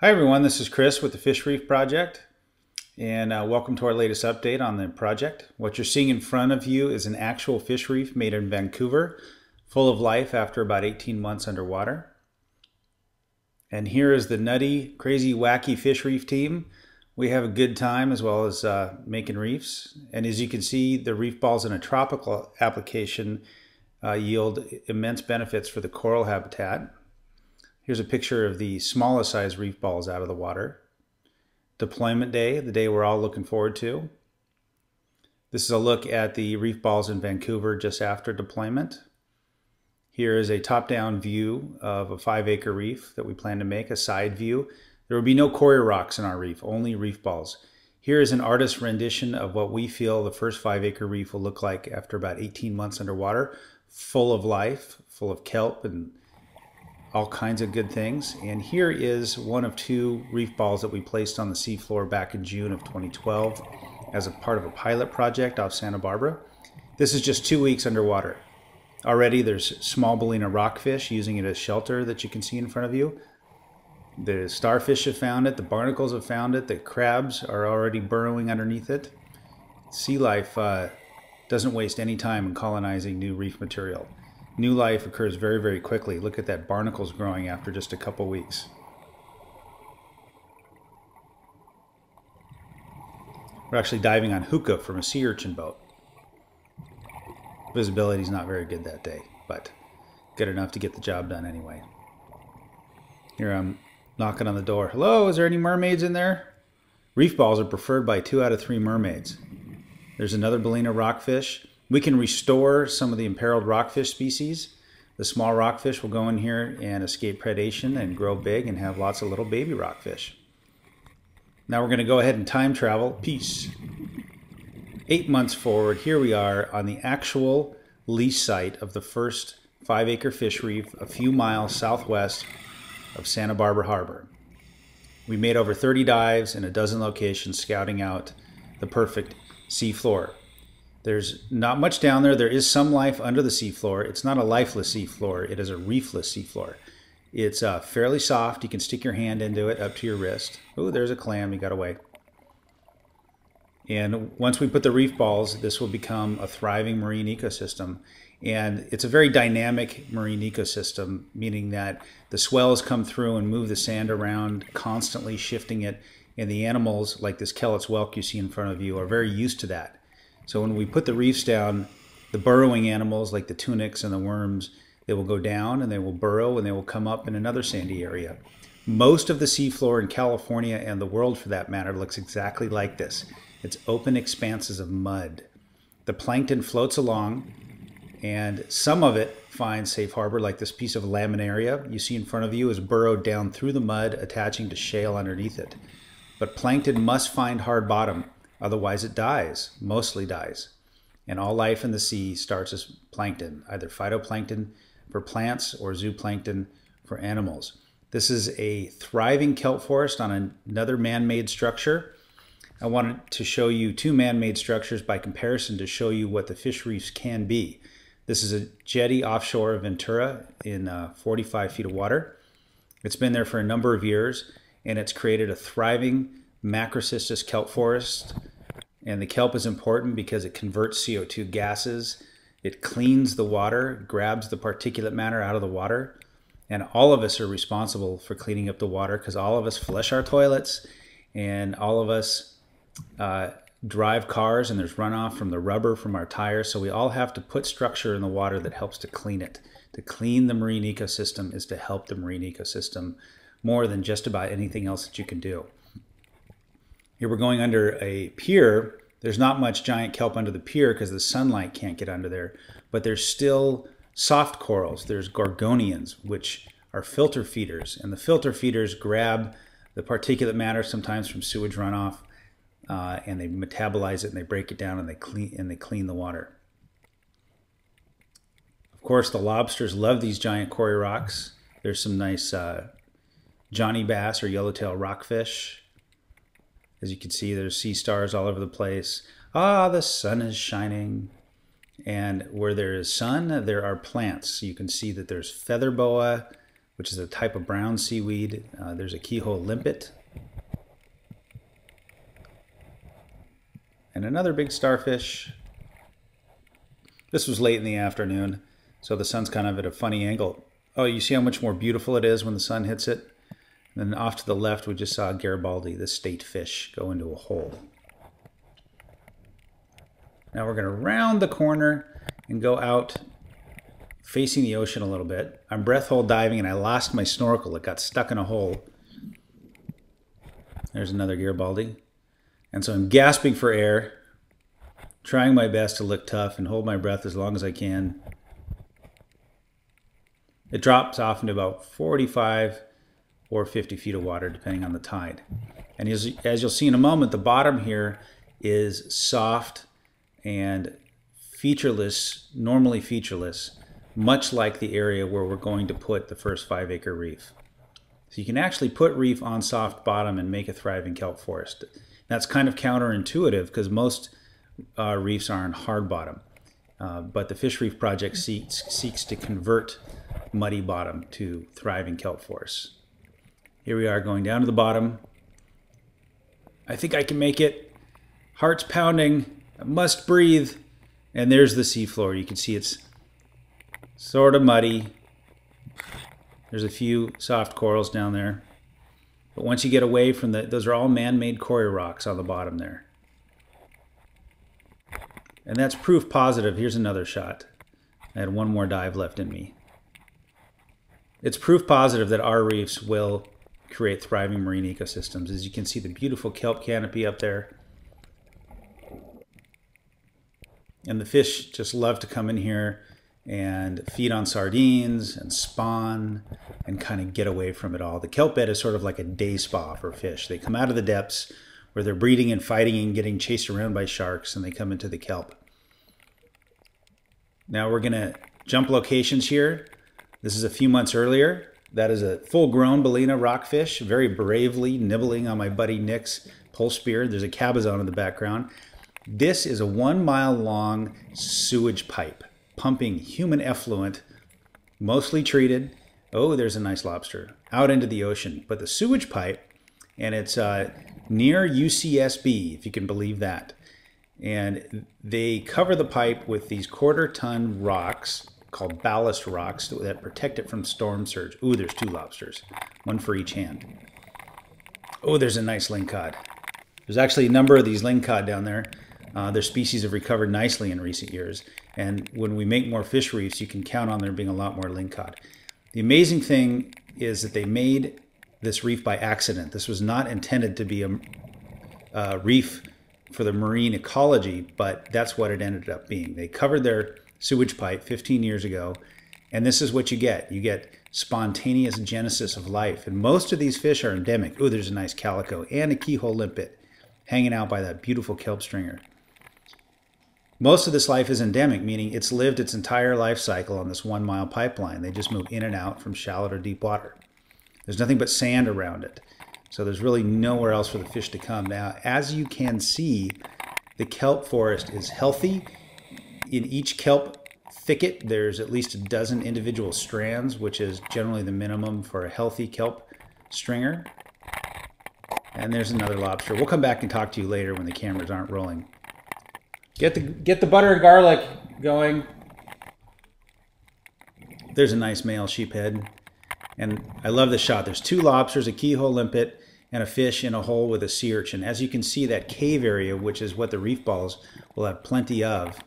Hi everyone, this is Chris with the Fish Reef Project, and welcome to our latest update on the project. What you're seeing in front of you is an actual fish reef made in Vancouver, full of life after about 18 months underwater. And here is the nutty, crazy, wacky fish reef team. We have a good time as well as making reefs. And as you can see, the reef balls in a tropical application yield immense benefits for the coral habitat. Here's a picture of the smallest size reef balls out of the water. Deployment day, the day we're all looking forward to. This is a look at the reef balls in Vancouver just after deployment. Here is a top-down view of a 5-acre reef that we plan to make, a side view. There will be no cory rocks in our reef, only reef balls. Here is an artist's rendition of what we feel the first 5-acre reef will look like after about 18 months underwater, full of life, full of kelp and all kinds of good things. And here is one of 2 reef balls that we placed on the seafloor back in June of 2012 as a part of a pilot project off Santa Barbara. This is just 2 weeks underwater. Already there's small Ballina rockfish using it as shelter that you can see in front of you. The starfish have found it, the barnacles have found it, the crabs are already burrowing underneath it. Sea life doesn't waste any time in colonizing new reef material. New life occurs very, very quickly. Look at that, barnacles growing after just a couple weeks. We're actually diving on hookah from a sea urchin boat. Visibility is not very good that day, but good enough to get the job done anyway. Here I'm knocking on the door. Hello, is there any mermaids in there? Reef balls are preferred by 2 out of 3 mermaids. There's another Ballina rockfish. We can restore some of the imperiled rockfish species. The small rockfish will go in here and escape predation and grow big and have lots of little baby rockfish. Now we're going to go ahead and time travel. Peace. 8 months forward, here we are on the actual lease site of the first 5-acre fish reef a few miles southwest of Santa Barbara Harbor. We made over 30 dives in a dozen locations scouting out the perfect seafloor. There's not much down there. There is some life under the seafloor. It's not a lifeless seafloor. It is a reefless seafloor. It's fairly soft. You can stick your hand into it up to your wrist. Oh, there's a clam. He got away. And once we put the reef balls, this will become a thriving marine ecosystem. And it's a very dynamic marine ecosystem, meaning that the swells come through and move the sand around, constantly shifting it. And the animals, like this Kelp whelk you see in front of you, are very used to that. So when we put the reefs down, the burrowing animals like the tunics and the worms, they will go down and they will burrow and they will come up in another sandy area. Most of the seafloor in California and the world for that matter looks exactly like this. It's open expanses of mud. The plankton floats along and some of it finds safe harbor, like this piece of laminaria you see in front of you is burrowed down through the mud, attaching to shale underneath it. But plankton must find hard bottom. Otherwise it dies, mostly dies. And all life in the sea starts as plankton, either phytoplankton for plants or zooplankton for animals. This is a thriving kelp forest on another man-made structure. I wanted to show you 2 man-made structures by comparison to show you what the fish reefs can be. This is a jetty offshore of Ventura in 45 feet of water. It's been there for a number of years and it's created a thriving macrocystis kelp forest. And the kelp is important because it converts CO2 gases, it cleans the water, grabs the particulate matter out of the water, and all of us are responsible for cleaning up the water because all of us flush our toilets and all of us drive cars and there's runoff from the rubber from our tires, so we all have to put structure in the water that helps to clean it. To clean the marine ecosystem is to help the marine ecosystem more than just about anything else that you can do. Here we're going under a pier. There's not much giant kelp under the pier because the sunlight can't get under there, but there's still soft corals. There's gorgonians, which are filter feeders, and the filter feeders grab the particulate matter sometimes from sewage runoff, and they metabolize it and they break it down and they clean the water. Of course, the lobsters love these giant cory rocks. There's some nice Johnny bass or yellowtail rockfish. As you can see, there's sea stars all over the place. Ah, the sun is shining. And where there is sun, there are plants. You can see that there's feather boa, which is a type of brown seaweed. There's a keyhole limpet. And another big starfish. This was late in the afternoon, so the sun's kind of at a funny angle. Oh, you see how much more beautiful it is when the sun hits it? And then off to the left, we just saw Garibaldi, the state fish, go into a hole. Now we're going to round the corner and go out facing the ocean a little bit. I'm breath hold diving and I lost my snorkel. It got stuck in a hole. There's another Garibaldi. And so I'm gasping for air, trying my best to look tough and hold my breath as long as I can. It drops off into about 45 or 50 feet of water, depending on the tide. And as you'll see in a moment, the bottom here is soft and featureless, normally featureless, much like the area where we're going to put the first 5-acre reef. So you can actually put reef on soft bottom and make a thriving kelp forest. That's kind of counterintuitive because most reefs are on hard bottom. But the Fish Reef Project seeks to convert muddy bottom to thriving kelp forests. Here we are going down to the bottom. I think I can make it. Heart's pounding. I must breathe. And there's the seafloor. You can see it's sort of muddy. There's a few soft corals down there. But once you get away from those are all man-made quarry rocks on the bottom there. And that's proof positive. Here's another shot. I had one more dive left in me. It's proof positive that our reefs will create thriving marine ecosystems. As you can see, the beautiful kelp canopy up there. And the fish just love to come in here and feed on sardines and spawn and kind of get away from it all. The kelp bed is sort of like a day spa for fish. They come out of the depths where they're breeding and fighting and getting chased around by sharks, and they come into the kelp. Now we're going to jump locations here. This is a few months earlier. That is a full-grown Ballina rockfish, very bravely nibbling on my buddy Nick's pole spear. There's a cabezon in the background. This is a 1-mile-long sewage pipe pumping human effluent, mostly treated. Oh, there's a nice lobster out into the ocean. But the sewage pipe, and it's near UCSB, if you can believe that. And they cover the pipe with these 1/4-ton rocks called ballast rocks that protect it from storm surge. Ooh, there's 2 lobsters, one for each hand. Oh, there's a nice lingcod. There's actually a number of these lingcod down there. Their species have recovered nicely in recent years. And when we make more fish reefs, you can count on there being a lot more lingcod. The amazing thing is that they made this reef by accident. This was not intended to be a reef for the marine ecology, but that's what it ended up being. They covered their sewage pipe 15 years ago, and this is what you get. You get spontaneous genesis of life. And most of these fish are endemic. Oh, there's a nice calico and a keyhole limpet hanging out by that beautiful kelp stringer. Most of this life is endemic, meaning it's lived its entire life cycle on this 1-mile pipeline. They just move in and out from shallow to deep water. There's nothing but sand around it. So there's really nowhere else for the fish to come. Now, as you can see, the kelp forest is healthy. In each kelp thicket, there's at least a dozen individual strands, which is generally the minimum for a healthy kelp stringer. And there's another lobster. We'll come back and talk to you later when the cameras aren't rolling. Get the butter and garlic going. There's a nice male sheephead. And I love this shot. There's 2 lobsters, a keyhole limpet, and a fish in a hole with a sea urchin. As you can see, that cave area, which is what the reef balls will have plenty of,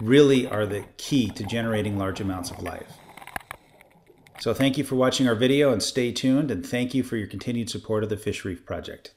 really are the key to generating large amounts of life. So thank you for watching our video, and stay tuned, and thank you for your continued support of the Fish Reef Project.